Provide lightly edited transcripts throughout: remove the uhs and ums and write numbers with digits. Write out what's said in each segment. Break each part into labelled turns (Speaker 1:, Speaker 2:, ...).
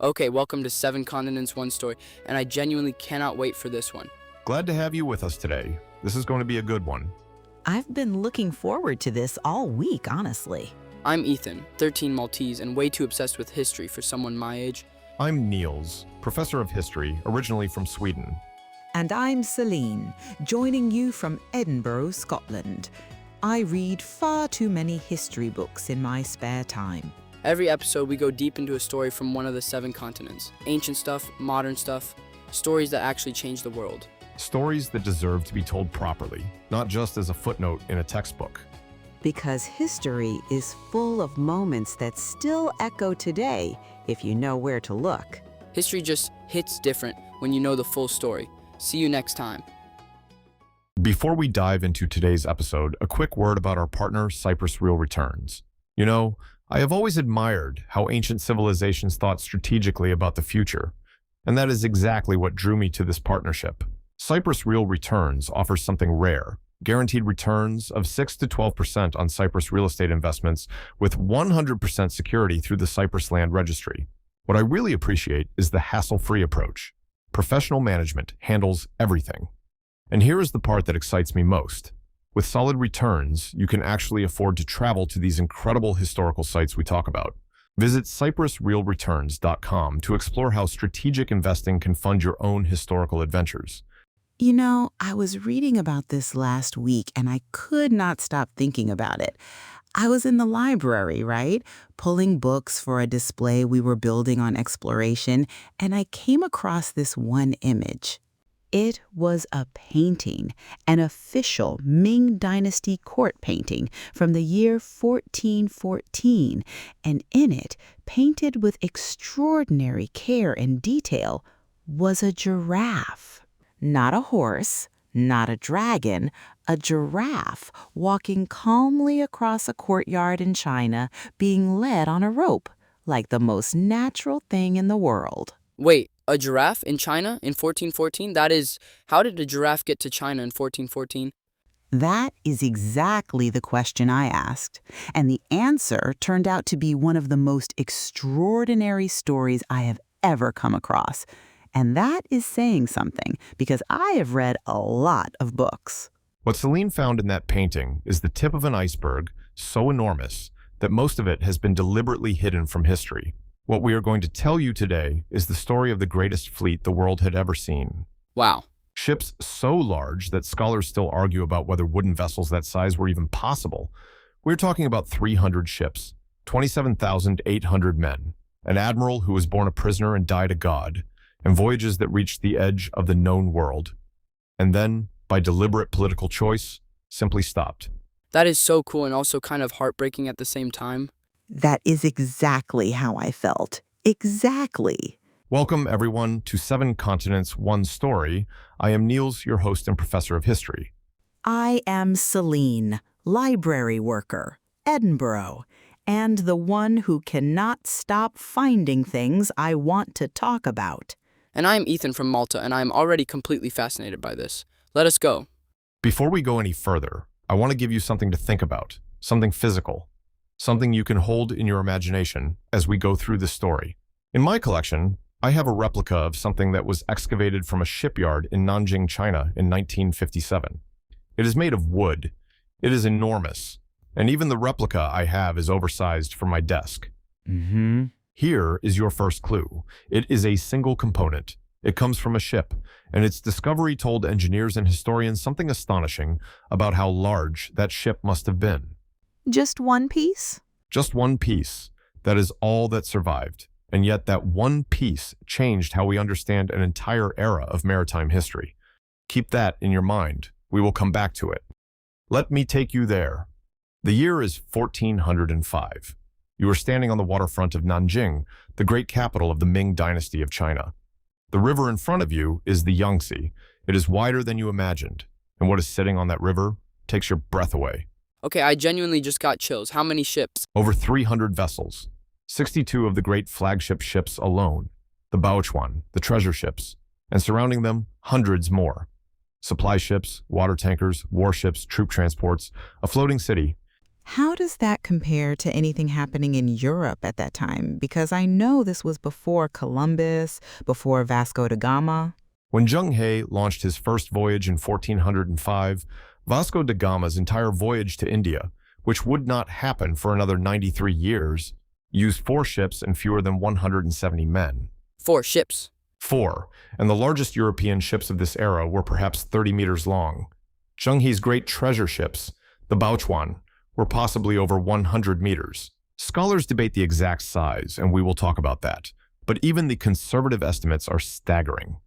Speaker 1: Okay, welcome to Seven Continents, One Story, and I genuinely cannot wait for this one.
Speaker 2: Glad to have you with us today. This is going to be a good one.
Speaker 3: I've been looking forward to this all week, honestly.
Speaker 1: I'm Ethan, 13 Maltese, and way too obsessed with history for someone my age.
Speaker 2: I'm Niels, professor of history, originally from Sweden.
Speaker 3: And I'm Celine, joining you from Edinburgh, Scotland. I read far too many history books in my spare time.
Speaker 1: Every episode, we go deep into a story from one of the seven continents. Ancient stuff, modern stuff, stories that actually change the world.
Speaker 2: Stories that deserve to be told properly, not just as a footnote in a textbook.
Speaker 4: Because history is full of moments that still echo today if you know where to look.
Speaker 1: History just hits different when you know the full story. See you next time.
Speaker 2: Before we dive into today's episode, a quick word about our partner, CYPRUSREALRETURNS. You know, I have always admired how ancient civilizations thought strategically about the future, and that is exactly what drew me to this partnership. CYPRUSREALRETURNS offers something rare, guaranteed returns of 6 to 12% on Cyprus real estate investments with 100% security through the Cyprus Land Registry. What I really appreciate is the hassle-free approach. Professional management handles everything. And here is the part that excites me most. With solid returns, you can actually afford to travel to these incredible historical sites we talk about. Visit CYPRUSREALRETURNS.com to explore how strategic investing can fund your own historical adventures.
Speaker 3: You know, I was reading about this last week and I could not stop thinking about it. I was in the library, right? Pulling books for a display we were building on exploration, and I came across this one image. It was a painting, an official Ming Dynasty court painting from the year 1414, and in it, painted with extraordinary care and detail, was a giraffe. Not a horse, not a dragon, a giraffe walking calmly across a courtyard in China, being led on a rope, like the most natural thing in the world.
Speaker 1: Wait, a giraffe in China in 1414? That is, how did a giraffe get to China in 1414?
Speaker 3: That is exactly the question I asked, and the answer turned out to be one of the most extraordinary stories I have ever come across. And that is saying something, because I have read a lot of books.
Speaker 2: What Celine found in that painting is the tip of an iceberg so enormous that most of it has been deliberately hidden from history. What we are going to tell you today is the story of the greatest fleet the world had ever seen.
Speaker 1: Wow.
Speaker 2: Ships so large that scholars still argue about whether wooden vessels that size were even possible. We're talking about 300 ships, 27,800 men, an admiral who was born a prisoner and died a god, and voyages that reached the edge of the known world, and then, by deliberate political choice, simply stopped.
Speaker 1: That is so cool and also kind of heartbreaking at the same time.
Speaker 3: That is exactly how I felt. Exactly.
Speaker 2: Welcome, everyone, to Seven Continents, One Story. I am Niels, your host and professor of history.
Speaker 3: I am Celine, library worker, Edinburgh, and the one who cannot stop finding things I want to talk about.
Speaker 1: And I am Ethan from Malta, and I am already completely fascinated by this. Let us go.
Speaker 2: Before we go any further, I want to give you something to think about, something physical, something you can hold in your imagination as we go through this story. In my collection, I have a replica of something that was excavated from a shipyard in Nanjing, China in 1957. It is made of wood. It is enormous, and even the replica I have is oversized for my desk. Here is your first clue. It is a single component. It comes from a ship, and its discovery told engineers and historians something astonishing about how large that ship must have been.
Speaker 3: Just one piece?
Speaker 2: Just one piece. That is all that survived. And yet that one piece changed how we understand an entire era of maritime history. Keep that in your mind. We will come back to it. Let me take you there. The year is 1405. You are standing on the waterfront of Nanjing, the great capital of the Ming Dynasty of China. The river in front of you is the Yangtze. It is wider than you imagined, and what is sitting on that river takes your breath away.
Speaker 1: Okay, I genuinely just got chills. How many ships?
Speaker 2: Over 300 vessels, 62 of the great flagship ships alone, the Baochuan, the treasure ships, and surrounding them, hundreds more. Supply ships, water tankers, warships, troop transports, a floating city.
Speaker 3: How does that compare to anything happening in Europe at that time? Because I know this was before Columbus, before Vasco da Gama.
Speaker 2: When Zheng He launched his first voyage in 1405, Vasco da Gama's entire voyage to India, which would not happen for another 93 years, used 4 ships and fewer than 170 men.
Speaker 1: 4 ships.
Speaker 2: 4, and the largest European ships of this era were perhaps 30 meters long. Zheng He's great treasure ships, the Baochuan, were possibly over 100 meters. Scholars debate the exact size, and we will talk about that, but even the conservative estimates are staggering.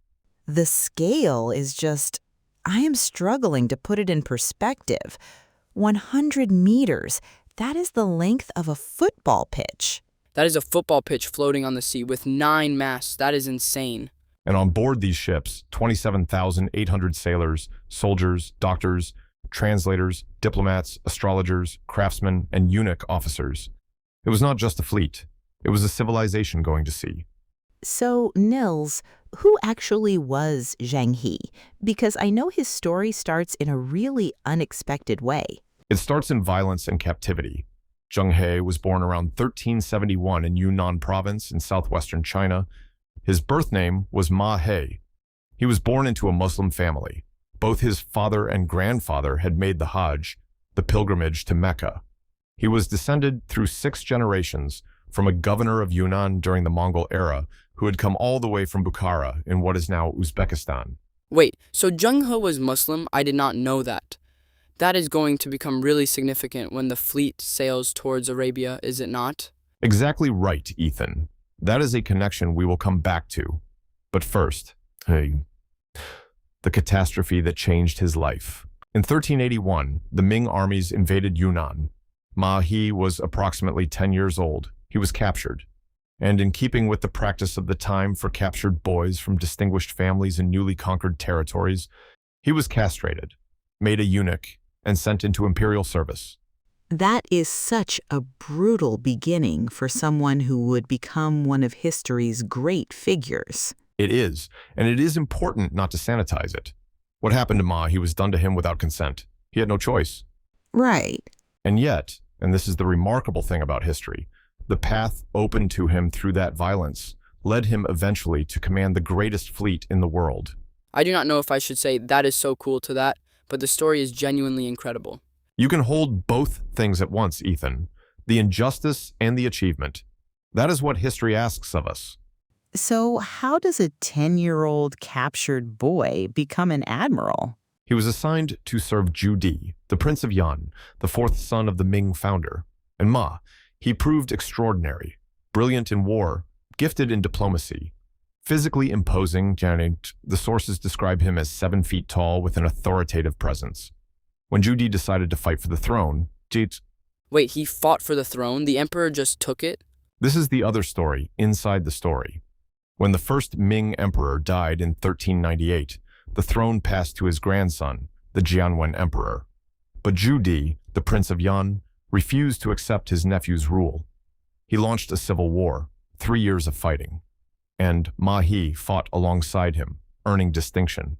Speaker 3: The scale is just, I am struggling to put it in perspective. 100 meters, that is the length of a football pitch.
Speaker 1: That is a football pitch floating on the sea with 9 masts. That is insane.
Speaker 2: And on board these ships, 27,800 sailors, soldiers, doctors, translators, diplomats, astrologers, craftsmen, and eunuch officers. It was not just a fleet. It was a civilization going to sea.
Speaker 3: So, Nils, who actually was Zheng He? Because I know his story starts in a really unexpected way.
Speaker 2: It starts in violence and captivity. Zheng He was born around 1371 in Yunnan province in southwestern China. His birth name was Ma He. He was born into a Muslim family. Both his father and grandfather had made the Hajj, the pilgrimage to Mecca. He was descended through 6 generations from a governor of Yunnan during the Mongol era who had come all the way from Bukhara in what is now Uzbekistan.
Speaker 1: Wait, so Zheng He was Muslim? I did not know that. That is going to become really significant when the fleet sails towards Arabia, is it not?
Speaker 2: Exactly right, Ethan. That is a connection we will come back to. But first, the catastrophe that changed his life. In 1381, the Ming armies invaded Yunnan. Ma He was approximately 10 years old. He was captured. And in keeping with the practice of the time for captured boys from distinguished families in newly conquered territories, he was castrated, made a eunuch, and sent into imperial service.
Speaker 3: That is such a brutal beginning for someone who would become one of history's great figures.
Speaker 2: It is, and it is important not to sanitize it. What happened to Ma He was done to him without consent. He had no choice.
Speaker 3: Right.
Speaker 2: And yet, and this is the remarkable thing about history, the path open to him through that violence led him eventually to command the greatest fleet in the world.
Speaker 1: I do not know if I should say that is so cool to that, but the story is genuinely incredible.
Speaker 2: You can hold both things at once, Ethan. The injustice and the achievement. That is what history asks of us.
Speaker 3: So how does a 10-year-old captured boy become an admiral?
Speaker 2: He was assigned to serve Zhu Di, the Prince of Yan, the 4th son of the Ming founder. And Ma, he proved extraordinary, brilliant in war, gifted in diplomacy. Physically imposing, the sources describe him as 7 feet tall with an authoritative presence. When Zhu Di decided to fight for the throne,
Speaker 1: Wait, he fought for the throne? The emperor just took it?
Speaker 2: This is the other story inside the story. When the first Ming Emperor died in 1398, the throne passed to his grandson, the Jianwen Emperor. But Zhu Di, the Prince of Yan, refused to accept his nephew's rule. He launched a civil war, 3 years of fighting. And Ma He fought alongside him, earning distinction.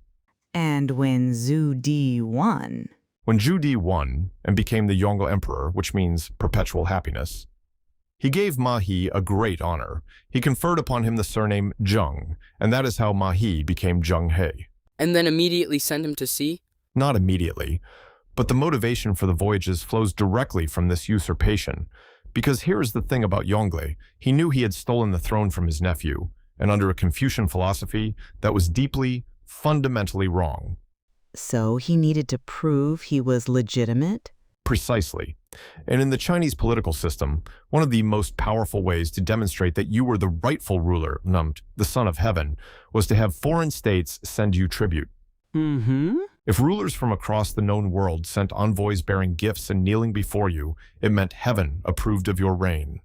Speaker 3: And when Zhu Di won?
Speaker 2: When Zhu Di won and became the Yongle Emperor, which means perpetual happiness, he gave Ma He a great honor. He conferred upon him the surname Zheng, and that is how Ma He became Zheng He.
Speaker 1: And then immediately sent him to sea?
Speaker 2: Not immediately, but the motivation for the voyages flows directly from this usurpation. Because here is the thing about Yongle. He knew he had stolen the throne from his nephew, and under a Confucian philosophy, that was deeply, fundamentally wrong.
Speaker 3: So he needed to prove he was legitimate?
Speaker 2: Precisely. And in the Chinese political system, one of the most powerful ways to demonstrate that you were the rightful ruler, the son of heaven, was to have foreign states send you tribute. If rulers from across the known world sent envoys bearing gifts and kneeling before you, it meant heaven approved of your reign.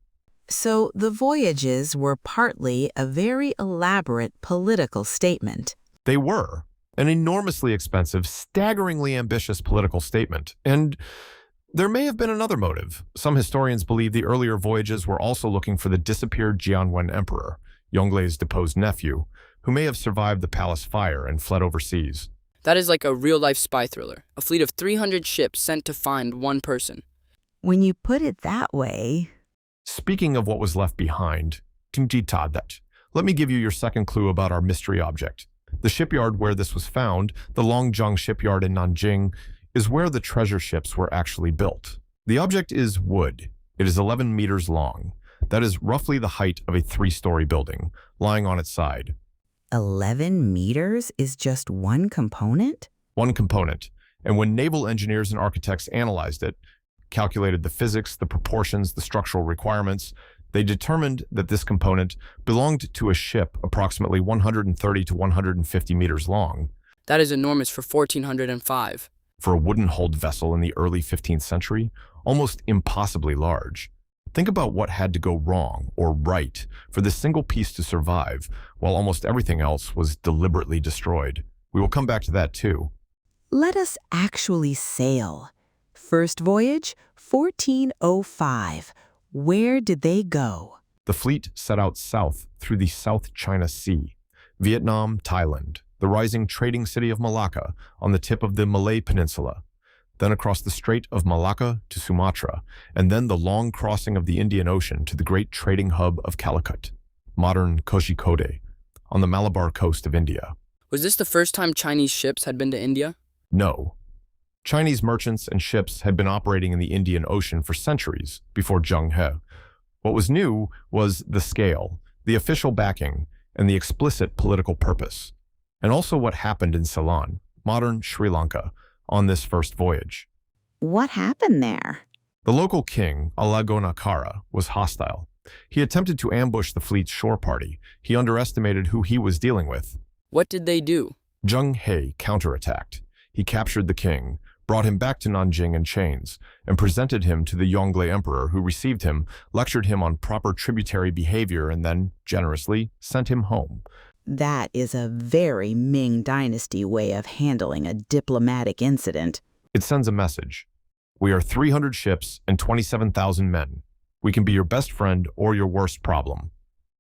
Speaker 3: So the Voyages were partly a very elaborate political statement.
Speaker 2: They were. An enormously expensive, staggeringly ambitious political statement. And there may have been another motive. Some historians believe the earlier voyages were also looking for the disappeared Jianwen Emperor, Yongle's deposed nephew, who may have survived the palace fire and fled overseas.
Speaker 1: That is like a real-life spy thriller. A fleet of 300 ships sent to find one person.
Speaker 4: When you put it that way,
Speaker 2: Speaking of what was left behind, let me give you your second clue about our mystery object. The shipyard where this was found, the Longjiang Shipyard in Nanjing, is where the treasure ships were actually built. The object is wood. It is 11 meters long. That is roughly the height of a 3-story building, lying on its side.
Speaker 3: 11 meters is just one component?
Speaker 2: One component. And when naval engineers and architects analyzed it, calculated the physics, the proportions, the structural requirements, they determined that this component belonged to a ship approximately 130 to 150 meters long.
Speaker 1: That is enormous for 1405.
Speaker 2: For a wooden-hulled vessel in the early 15th century, almost impossibly large. Think about what had to go wrong or right for this single piece to survive, while almost everything else was deliberately destroyed. We will come back to that too.
Speaker 3: Let us actually sail. First voyage, 1405. Where did they go?
Speaker 2: The fleet set out south through the South China Sea, Vietnam, Thailand, the rising trading city of Malacca on the tip of the Malay Peninsula, then across the Strait of Malacca to Sumatra, and then the long crossing of the Indian Ocean to the great trading hub of Calicut, modern Kozhikode, on the Malabar coast of India.
Speaker 1: Was this the first time Chinese ships had been to India?
Speaker 2: No. Chinese merchants and ships had been operating in the Indian Ocean for centuries before Zheng He. What was new was the scale, the official backing, and the explicit political purpose, and also what happened in Ceylon, modern Sri Lanka, on this first voyage.
Speaker 3: What happened there?
Speaker 2: The local king, Alagonakara, was hostile. He attempted to ambush the fleet's shore party. He underestimated who he was dealing with.
Speaker 1: What did they do?
Speaker 2: Zheng He counterattacked. He captured the king, brought him back to Nanjing in chains, and presented him to the Yongle Emperor, who received him, lectured him on proper tributary behavior, and then, generously, sent him home.
Speaker 3: That is a very Ming Dynasty way of handling a diplomatic incident.
Speaker 2: It sends a message. We are 300 ships and 27,000 men. We can be your best friend or your worst problem.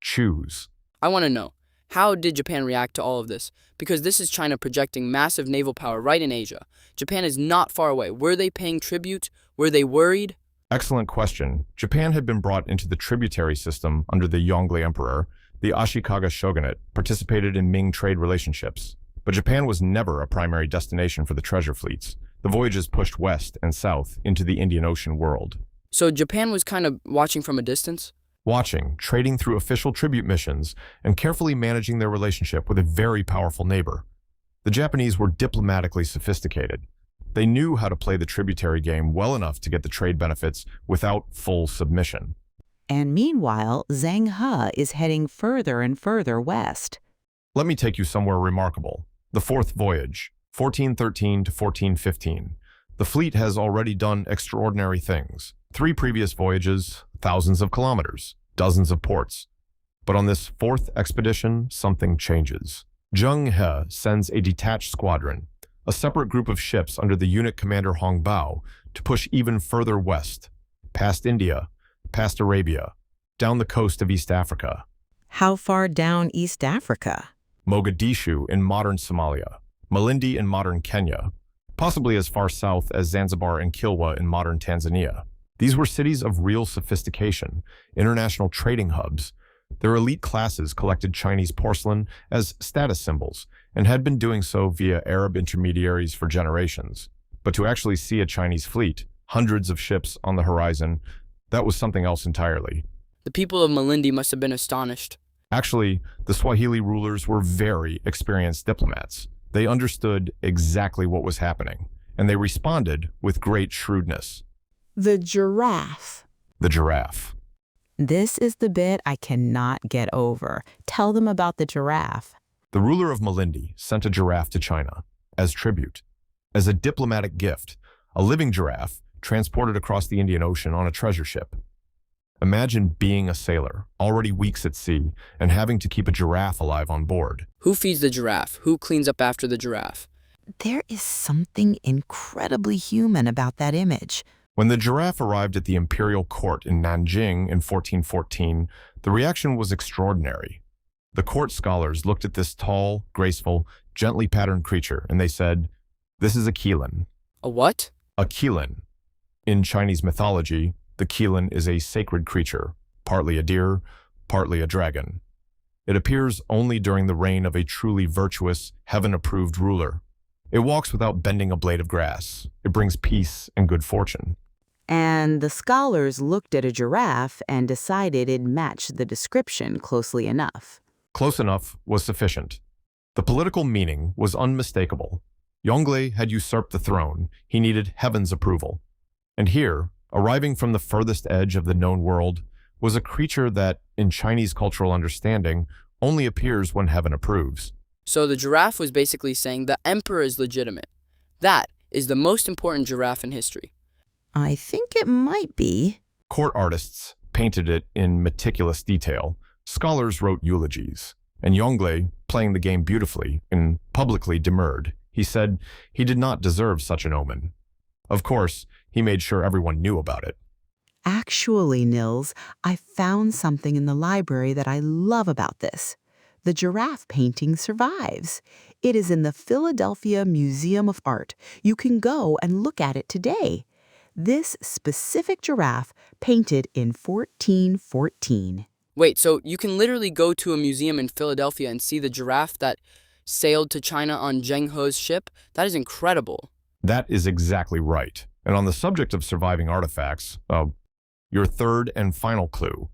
Speaker 2: Choose.
Speaker 1: I want to know, how did Japan react to all of this? Because this is China projecting massive naval power right in Asia. Japan is not far away. Were they paying tribute? Were they worried?
Speaker 2: Excellent question. Japan had been brought into the tributary system under the Yongle Emperor. The Ashikaga shogunate participated in Ming trade relationships. But Japan was never a primary destination for the treasure fleets. The voyages pushed west and south into the Indian Ocean world.
Speaker 1: So Japan was kind of watching from a distance?
Speaker 2: Watching, trading through official tribute missions, and carefully managing their relationship with a very powerful neighbor. The Japanese were diplomatically sophisticated. They knew how to play the tributary game well enough to get the trade benefits without full submission.
Speaker 3: And meanwhile, Zheng He is heading further and further west.
Speaker 2: Let me take you somewhere remarkable. The fourth voyage, 1413 to 1415. The fleet has already done extraordinary things. 3 previous voyages, thousands of kilometers, dozens of ports. But on this fourth expedition, something changes. Zheng He sends a detached squadron, a separate group of ships under the unit commander Hong Bao, to push even further west, past India, past Arabia, down the coast of East Africa.
Speaker 3: How far down East Africa?
Speaker 2: Mogadishu in modern Somalia, Malindi in modern Kenya, possibly as far south as Zanzibar and Kilwa in modern Tanzania. These were cities of real sophistication, international trading hubs. Their elite classes collected Chinese porcelain as status symbols and had been doing so via Arab intermediaries for generations. But to actually see a Chinese fleet, hundreds of ships on the horizon, that was something else entirely.
Speaker 1: The people of Malindi must have been astonished.
Speaker 2: Actually, the Swahili rulers were very experienced diplomats. They understood exactly what was happening, and they responded with great shrewdness.
Speaker 3: The giraffe.
Speaker 2: The giraffe.
Speaker 3: This is the bit I cannot get over. Tell them about the giraffe.
Speaker 2: The ruler of Malindi sent a giraffe to China as tribute, as a diplomatic gift, a living giraffe transported across the Indian Ocean on a treasure ship. Imagine being a sailor, already weeks at sea, and having to keep a giraffe alive on board.
Speaker 1: Who feeds the giraffe? Who cleans up after the giraffe?
Speaker 3: There is something incredibly human about that image.
Speaker 2: When the giraffe arrived at the imperial court in Nanjing in 1414, the reaction was extraordinary. The court scholars looked at this tall, graceful, gently patterned creature, and they said, "This is a qilin."
Speaker 1: A what?
Speaker 2: A qilin. In Chinese mythology, the qilin is a sacred creature, partly a deer, partly a dragon. It appears only during the reign of a truly virtuous, heaven-approved ruler. It walks without bending a blade of grass. It brings peace and good fortune.
Speaker 4: And the scholars looked at a giraffe and decided it matched the description closely enough.
Speaker 2: Close enough was sufficient. The political meaning was unmistakable. Yongle had usurped the throne. He needed heaven's approval. And here, arriving from the furthest edge of the known world, was a creature that, in Chinese cultural understanding, only appears when heaven approves.
Speaker 1: So the giraffe was basically saying the emperor is legitimate. That is the most important giraffe in history.
Speaker 4: I think it might be.
Speaker 2: Court artists painted it in meticulous detail. Scholars wrote eulogies. And Yongle, playing the game beautifully and publicly demurred, he said he did not deserve such an omen. Of course, he made sure everyone knew about it.
Speaker 4: Actually, Nils, I found something in the library that I love about this. The giraffe painting survives. It is in the Philadelphia Museum of Art. You can go and look at it today. This specific giraffe painted in 1414.
Speaker 1: Wait, so you can literally go to a museum in Philadelphia and see the giraffe that sailed to China on Zheng He's ship? That is incredible.
Speaker 2: That is exactly right. And on the subject of surviving artifacts, your third and final clue.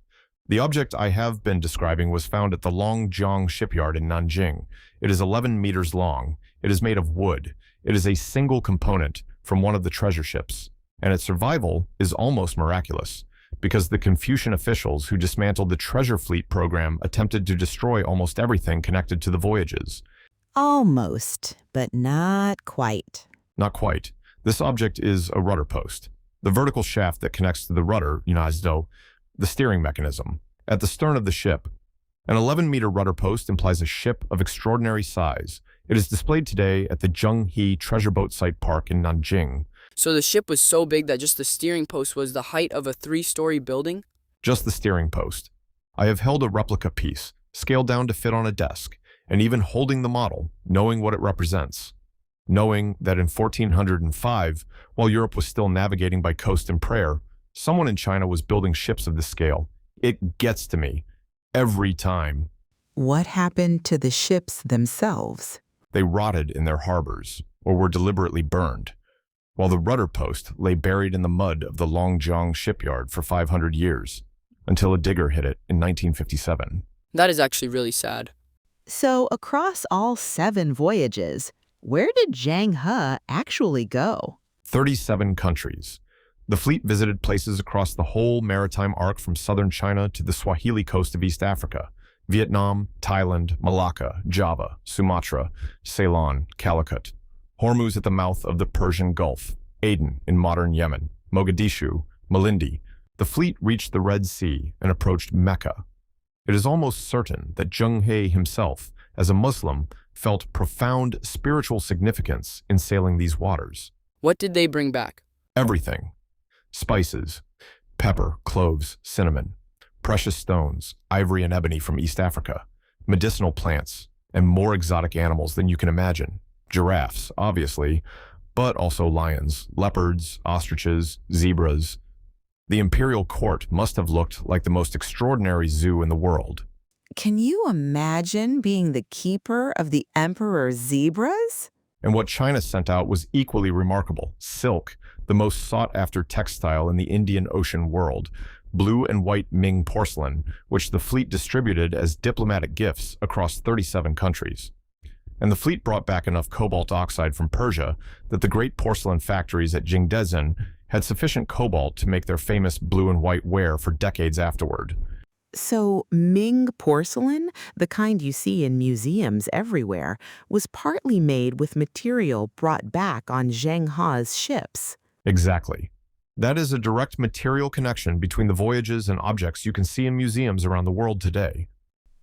Speaker 2: The object I have been describing was found at the Longjiang Shipyard in Nanjing. It is 11 meters long. It is made of wood. It is a single component from one of the treasure ships. And its survival is almost miraculous, because the Confucian officials who dismantled the treasure fleet program attempted to destroy almost everything connected to the Voyages.
Speaker 4: Almost, but not quite.
Speaker 2: Not quite. This object is a rudder post. The vertical shaft that connects to the rudder, the steering mechanism, at the stern of the ship. An 11-meter rudder post implies a ship of extraordinary size. It is displayed today at the Zheng He Treasure Boat Site Park in Nanjing.
Speaker 1: So the ship was so big that just the steering post was the height of a 3-story building?
Speaker 2: Just the steering post. I have held a replica piece, scaled down to fit on a desk, and even holding the model, knowing what it represents. Knowing that in 1405, while Europe was still navigating by coast and prayer, someone in China was building ships of this scale. It gets to me. Every time.
Speaker 3: What happened to the ships themselves?
Speaker 2: They rotted in their harbors, or were deliberately burned, while the rudder post lay buried in the mud of the Longjiang Shipyard for 500 years, until a digger hit it in 1957.
Speaker 1: That is actually really sad.
Speaker 4: So across all 7 voyages, where did Zheng He actually go?
Speaker 2: 37 countries. The fleet visited places across the whole maritime arc from southern China to the Swahili coast of East Africa, Vietnam, Thailand, Malacca, Java, Sumatra, Ceylon, Calicut, Hormuz at the mouth of the Persian Gulf, Aden in modern Yemen, Mogadishu, Malindi. The fleet reached the Red Sea and approached Mecca. It is almost certain that Zheng He himself, as a Muslim, felt profound spiritual significance in sailing these waters.
Speaker 1: What did they bring back?
Speaker 2: Everything. Spices, pepper, cloves, cinnamon, precious stones, ivory and ebony from East Africa, medicinal plants, and more exotic animals than you can imagine. Giraffes, obviously, but also lions, leopards, ostriches, zebras. The imperial court must have looked like the most extraordinary zoo in the world.
Speaker 3: Can you imagine being the keeper of the emperor's zebras?
Speaker 2: And what China sent out was equally remarkable. Silk, the most sought-after textile in the Indian Ocean world. Blue and white Ming porcelain, which the fleet distributed as diplomatic gifts across 37 countries. And the fleet brought back enough cobalt oxide from Persia that the great porcelain factories at Jingdezhen had sufficient cobalt to make their famous blue and white ware for decades afterward.
Speaker 3: So Ming porcelain, the kind you see in museums everywhere, was partly made with material brought back on Zheng He's ships.
Speaker 2: Exactly. That is a direct material connection between the voyages and objects you can see in museums around the world today.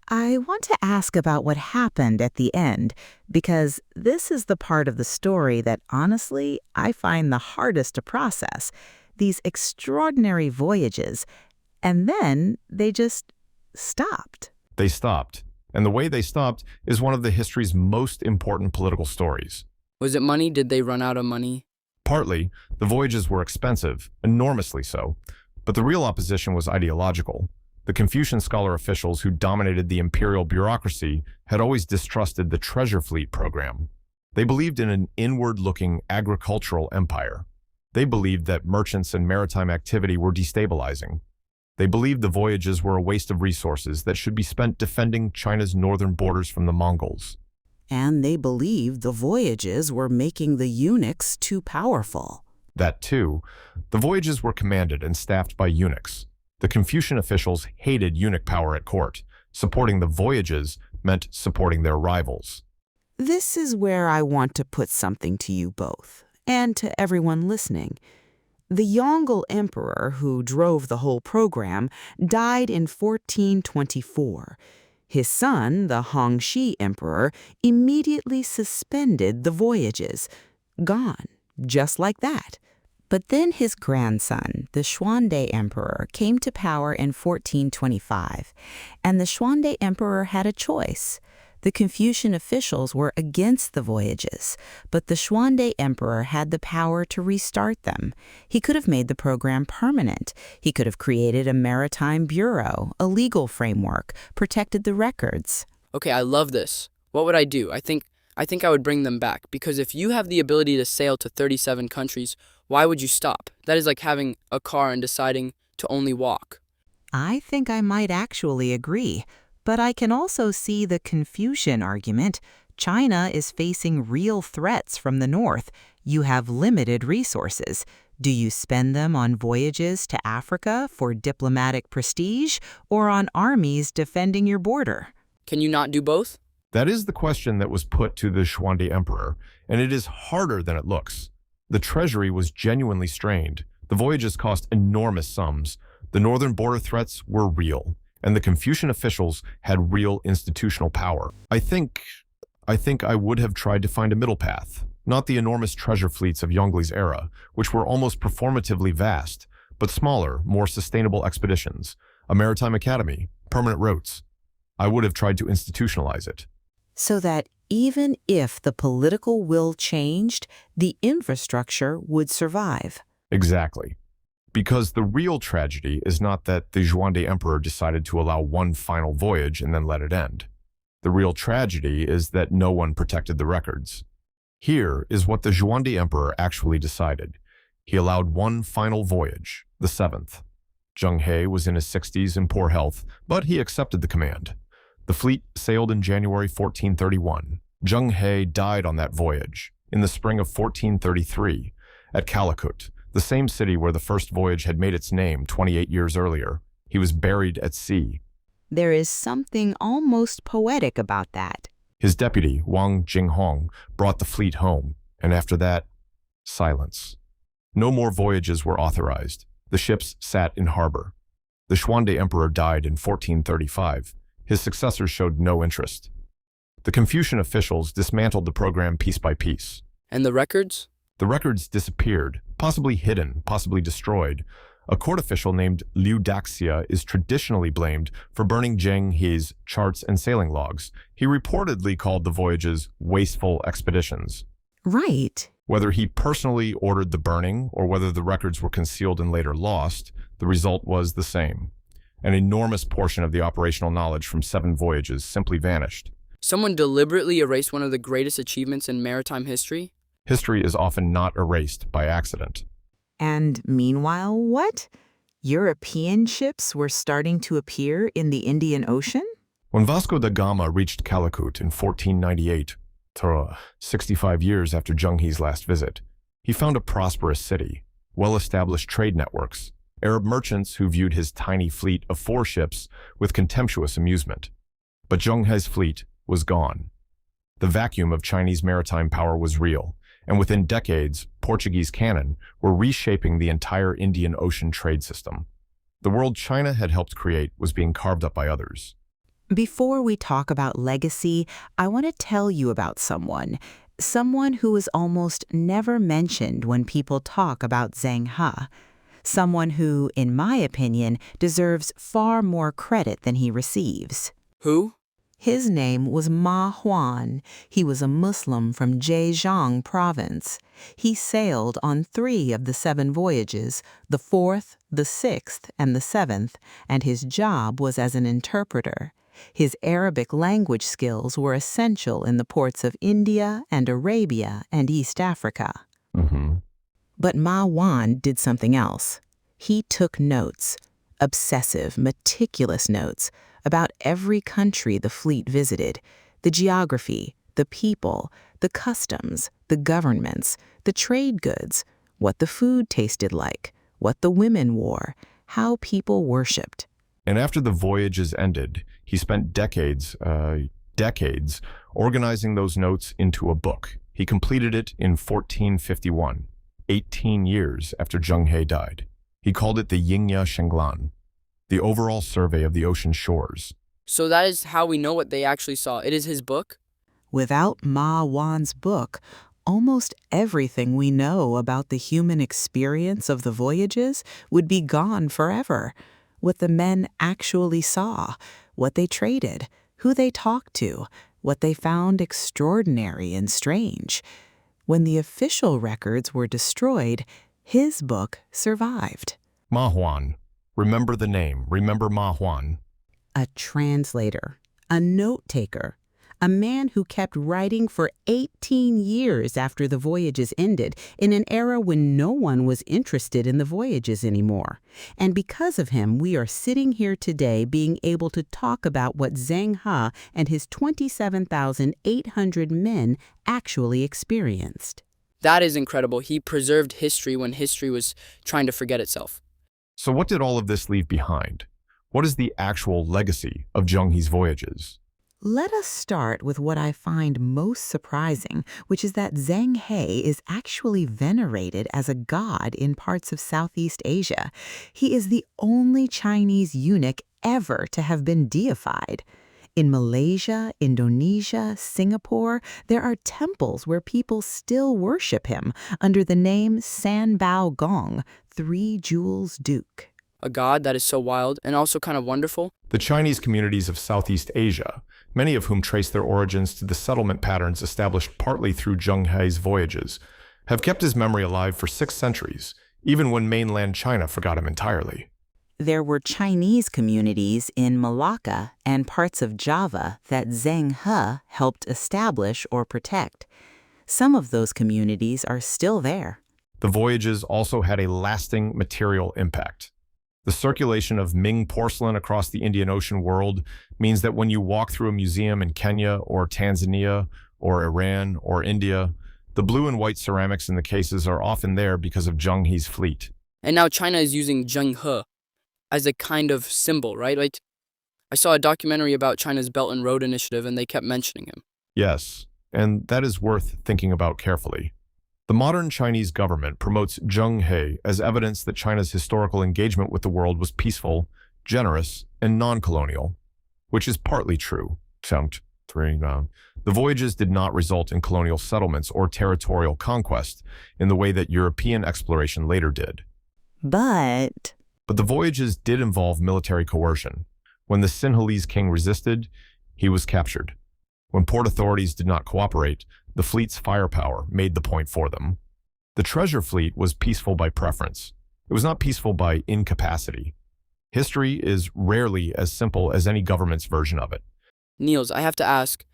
Speaker 3: I want to ask about what happened at the end, because this is the part of the story that, honestly, I find the hardest to process. These extraordinary voyages, and then they just stopped.
Speaker 2: They stopped. And the way they stopped is one of the history's most important political stories.
Speaker 1: Was it money? Did they run out of money?
Speaker 2: Partly, the voyages were expensive, enormously so, but the real opposition was ideological. The Confucian scholar officials who dominated the imperial bureaucracy had always distrusted the treasure fleet program. They believed in an inward-looking agricultural empire. They believed that merchants and maritime activity were destabilizing. They believed the voyages were a waste of resources that should be spent defending China's northern borders from the Mongols.
Speaker 3: And they believed the voyages were making the eunuchs too powerful.
Speaker 2: That too, the voyages were commanded and staffed by eunuchs. The Confucian officials hated eunuch power at court. Supporting the voyages meant supporting their rivals.
Speaker 3: This is where I want to put something to you both, and to everyone listening. The Yongle Emperor, who drove the whole program, died in 1424. His son, the Hongxi Emperor, immediately suspended the voyages. Gone, just like that. But then his grandson, the Xuande Emperor, came to power in 1425, and the Xuande Emperor had a choice. The Confucian officials were against the voyages, but the Xuande Emperor had the power to restart them. He could have made the program permanent. He could have created a maritime bureau, a legal framework, protected the records.
Speaker 1: Okay, I love this. What would I do? I think I would bring them back, because if you have the ability to sail to 37 countries, why would you stop? That is like having a car and deciding to only walk.
Speaker 4: I think I might actually agree. But I can also see the Confucian argument. China is facing real threats from the north. You have limited resources. Do you spend them on voyages to Africa for diplomatic prestige or on armies defending your border?
Speaker 1: Can you not do both?
Speaker 2: That is the question that was put to the Xuande Emperor, and it is harder than it looks. The treasury was genuinely strained. The voyages cost enormous sums. The northern border threats were real, and the Confucian officials had real institutional power. I think I would have tried to find a middle path, not the enormous treasure fleets of Yongli's era, which were almost performatively vast, but smaller, more sustainable expeditions, a maritime academy, permanent routes. I would have tried to institutionalize it.
Speaker 4: So that even if the political will changed, the infrastructure would survive.
Speaker 2: Exactly. Because the real tragedy is not that the Xuande Emperor decided to allow one final voyage and then let it end. The real tragedy is that no one protected the records. Here is what the Xuande Emperor actually decided. He allowed one final voyage, the 7th. Zheng He was in his 60s in poor health, but he accepted the command. The fleet sailed in January 1431. Zheng He died on that voyage. In the spring of 1433, at Calicut, the same city where the first voyage had made its name 28 years earlier, he was buried at sea.
Speaker 4: There is something almost poetic about that.
Speaker 2: His deputy, Wang Jinghong, brought the fleet home, and after that, silence. No more voyages were authorized. The ships sat in harbor. The Xuande Emperor died in 1435. His successors showed no interest. The Confucian officials dismantled the program piece by piece.
Speaker 1: And the records?
Speaker 2: The records disappeared, possibly hidden, possibly destroyed. A court official named Liu Daxia is traditionally blamed for burning Zheng He's charts and sailing logs. He reportedly called the voyages wasteful expeditions.
Speaker 4: Right.
Speaker 2: Whether he personally ordered the burning or whether the records were concealed and later lost, the result was the same. An enormous portion of the operational knowledge from 7 voyages simply vanished.
Speaker 1: Someone deliberately erased one of the greatest achievements in maritime history?
Speaker 2: History is often not erased by accident.
Speaker 4: And meanwhile, what? European ships were starting to appear in the Indian Ocean?
Speaker 2: When Vasco da Gama reached Calicut in 1498, 65 years after Zheng He's last visit, he found a prosperous city, well-established trade networks, Arab merchants who viewed his tiny fleet of 4 ships with contemptuous amusement. But Zheng He's fleet was gone. The vacuum of Chinese maritime power was real, and within decades, Portuguese cannon were reshaping the entire Indian Ocean trade system. The world China had helped create was being carved up by others.
Speaker 4: Before we talk about legacy, I want to tell you about someone who is almost never mentioned when people talk about Zheng He. Someone who, in my opinion, deserves far more credit than he receives.
Speaker 1: Who?
Speaker 4: His name was Ma Huan. He was a Muslim from Zhejiang province. He sailed on 3 of the 7 voyages, the 4th, the 6th, and the 7th, and his job was as an interpreter. His Arabic language skills were essential in the ports of India and Arabia and East Africa.
Speaker 2: Mm-hmm.
Speaker 3: But Ma Wan did something else. He took notes, obsessive, meticulous notes, about every country the fleet visited, the geography, the people, the customs, the governments, the trade goods, what the food tasted like, what the women wore, how people worshipped.
Speaker 2: And after the voyages ended, he spent decades organizing those notes into a book. He completed it in 1451, 18 years after Zheng He died. He called it the Yingya Shenglan, the overall survey of the ocean shores.
Speaker 1: So that is how we know what they actually saw. It is his book?
Speaker 3: Without Ma Wan's book, almost everything we know about the human experience of the voyages would be gone forever. What the men actually saw, what they traded, who they talked to, what they found extraordinary and strange. When the official records were destroyed, his book survived.
Speaker 2: Ma Huan. Remember the name. Remember Ma Huan.
Speaker 3: A translator, a note-taker, a man who kept writing for 18 years after the voyages ended, in an era when no one was interested in the voyages anymore. And because of him, we are sitting here today being able to talk about what Zheng He and his 27,800 men actually experienced.
Speaker 1: That is incredible. He preserved history when history was trying to forget itself.
Speaker 2: So what did all of this leave behind? What is the actual legacy of Zheng He's voyages?
Speaker 3: Let us start with what I find most surprising, which is that Zheng He is actually venerated as a god in parts of Southeast Asia. He is the only Chinese eunuch ever to have been deified. In Malaysia, Indonesia, Singapore, there are temples where people still worship him under the name San Bao Gong, 3 Jewels Duke.
Speaker 1: A god that is so wild and also kind of wonderful.
Speaker 2: The Chinese communities of Southeast Asia, many of whom trace their origins to the settlement patterns established partly through Zheng He's voyages, have kept his memory alive for 6 centuries, even when mainland China forgot him entirely.
Speaker 3: There were Chinese communities in Malacca and parts of Java that Zheng He helped establish or protect. Some of those communities are still there.
Speaker 2: The voyages also had a lasting material impact. The circulation of Ming porcelain across the Indian Ocean world means that when you walk through a museum in Kenya or Tanzania or Iran or India, the blue and white ceramics in the cases are often there because of Zheng He's fleet.
Speaker 1: And now China is using Zheng He as a kind of symbol, right? Like, I saw a documentary about China's Belt and Road Initiative and they kept mentioning him.
Speaker 2: Yes, and that is worth thinking about carefully. The modern Chinese government promotes Zheng He as evidence that China's historical engagement with the world was peaceful, generous, and non-colonial, which is partly true. The voyages did not result in colonial settlements or territorial conquest in the way that European exploration later did.
Speaker 3: But
Speaker 2: the voyages did involve military coercion. When the Sinhalese king resisted, he was captured. When port authorities did not cooperate, the fleet's firepower made the point for them. The treasure fleet was peaceful by preference. It was not peaceful by incapacity. History is rarely as simple as any government's version of it.
Speaker 1: Niels, I have to ask,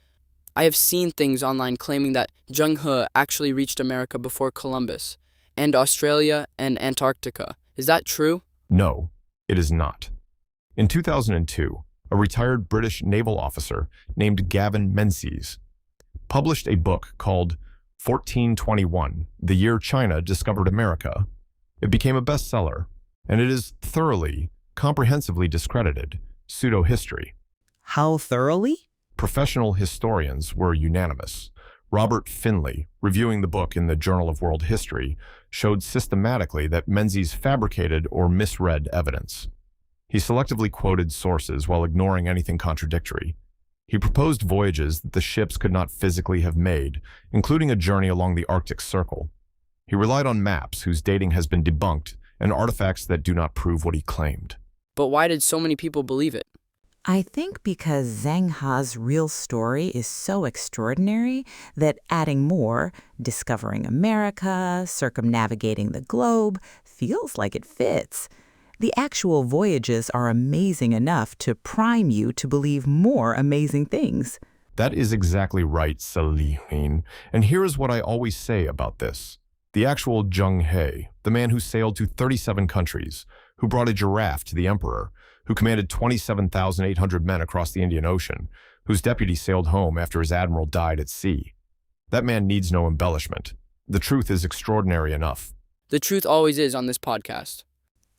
Speaker 1: I have seen things online claiming that Zheng He actually reached America before Columbus, and Australia and Antarctica. Is that true?
Speaker 2: No, it is not. In 2002, a retired British naval officer named Gavin Menzies published a book called 1421, The Year China Discovered America. It became a bestseller, and it is thoroughly, comprehensively discredited pseudo-history.
Speaker 3: how thoroughly?
Speaker 2: Professional historians were unanimous. Robert Finlay, reviewing the book in the Journal of World History, showed systematically that Menzies fabricated or misread evidence. He selectively quoted sources while ignoring anything contradictory. He proposed voyages that the ships could not physically have made, including a journey along the Arctic Circle. He relied on maps whose dating has been debunked and artifacts that do not prove what he claimed.
Speaker 1: But why did so many people believe it?
Speaker 3: I think because Zheng He's real story is so extraordinary that adding more, discovering America, circumnavigating the globe, feels like it fits. The actual voyages are amazing enough to prime you to believe more amazing things.
Speaker 2: That is exactly right, Celine. And here is what I always say about this. The actual Zheng He, the man who sailed to 37 countries, who brought a giraffe to the Emperor, who commanded 27,800 men across the Indian Ocean, whose deputy sailed home after his admiral died at sea. That man needs no embellishment. The truth is extraordinary enough.
Speaker 1: The truth always is on this podcast.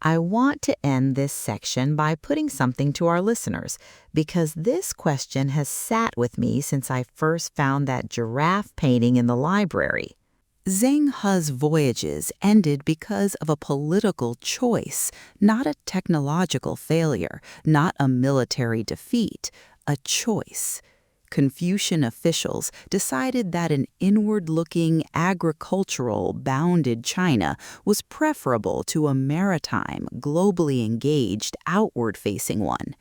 Speaker 4: I want to end this section by putting something to our listeners, because this question has sat with me since I first found that giraffe painting in the library. Zheng He's voyages ended because of a political choice, not a technological failure, not a military defeat, a choice. Confucian officials decided that an inward-looking, agricultural, bounded China was preferable to a maritime, globally engaged, outward-facing one.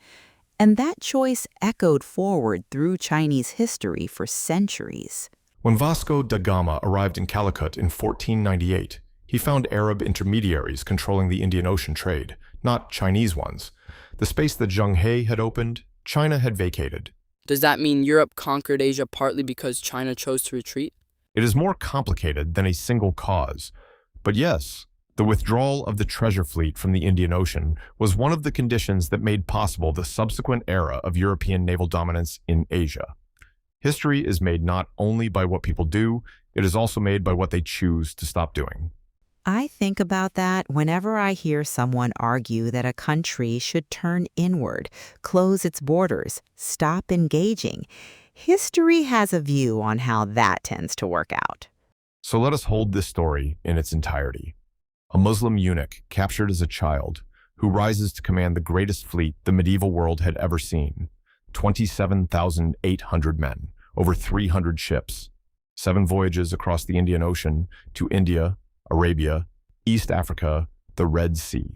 Speaker 4: And that choice echoed forward through Chinese history for centuries.
Speaker 2: When Vasco da Gama arrived in Calicut in 1498, he found Arab intermediaries controlling the Indian Ocean trade, not Chinese ones. The space that Zheng He had opened, China had vacated.
Speaker 1: Does that mean Europe conquered Asia partly because China chose to retreat?
Speaker 2: It is more complicated than a single cause. But yes, the withdrawal of the treasure fleet from the Indian Ocean was one of the conditions that made possible the subsequent era of European naval dominance in Asia. History is made not only by what people do, it is also made by what they choose to stop doing.
Speaker 4: I think about that whenever I hear someone argue that a country should turn inward, close its borders, stop engaging. History has a view on how that tends to work out.
Speaker 2: So let us hold this story in its entirety. A Muslim eunuch captured as a child who rises to command the greatest fleet the medieval world had ever seen. 27,800 men, over 300 ships, 7 voyages across the Indian Ocean to India, Arabia, East Africa, the Red Sea.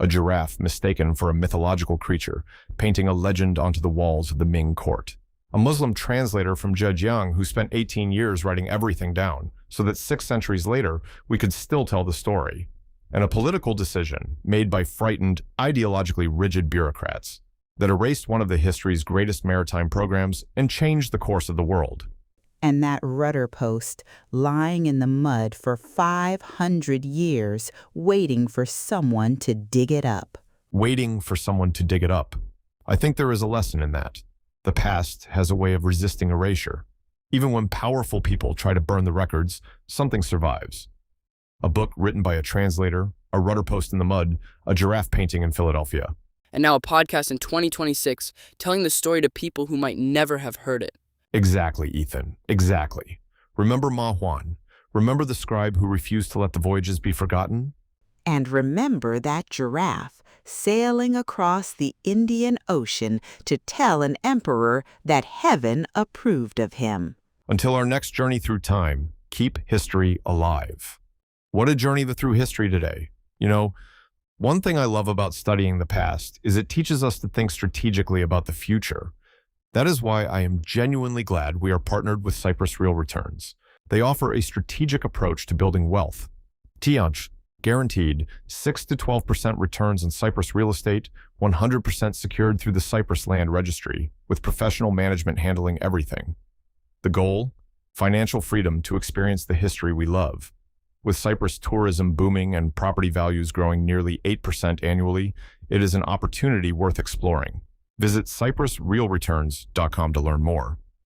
Speaker 2: A giraffe mistaken for a mythological creature, painting a legend onto the walls of the Ming court. A Muslim translator from Zhejiang who spent 18 years writing everything down, so that 6 centuries later we could still tell the story. And a political decision made by frightened, ideologically rigid bureaucrats that erased one of the history's greatest maritime programs and changed the course of the world.
Speaker 3: And that rudder post lying in the mud for 500 years, waiting for someone to dig it up.
Speaker 2: Waiting for someone to dig it up. I think there is a lesson in that. The past has a way of resisting erasure. Even when powerful people try to burn the records, something survives. A book written by a translator, a rudder post in the mud, a giraffe painting in Philadelphia.
Speaker 1: And now a podcast in 2026 telling the story to people who might never have heard it.
Speaker 2: Exactly, Ethan. Exactly. Remember Ma Huan? Remember the scribe who refused to let the voyages be forgotten?
Speaker 3: And remember that giraffe sailing across the Indian Ocean to tell an emperor that heaven approved of him.
Speaker 2: Until our next journey through time, keep history alive. What a journey through history today. You know, one thing I love about studying the past is it teaches us to think strategically about the future. That is why I am genuinely glad we are partnered with Cyprus Real Returns. They offer a strategic approach to building wealth. Tianch, guaranteed 6 to 12% returns on Cyprus real estate, 100% secured through the Cyprus Land Registry, with professional management handling everything. The goal? Financial freedom to experience the history we love. With Cyprus tourism booming and property values growing nearly 8% annually, it is an opportunity worth exploring. Visit CYPRUSREALRETURNS.com to learn more.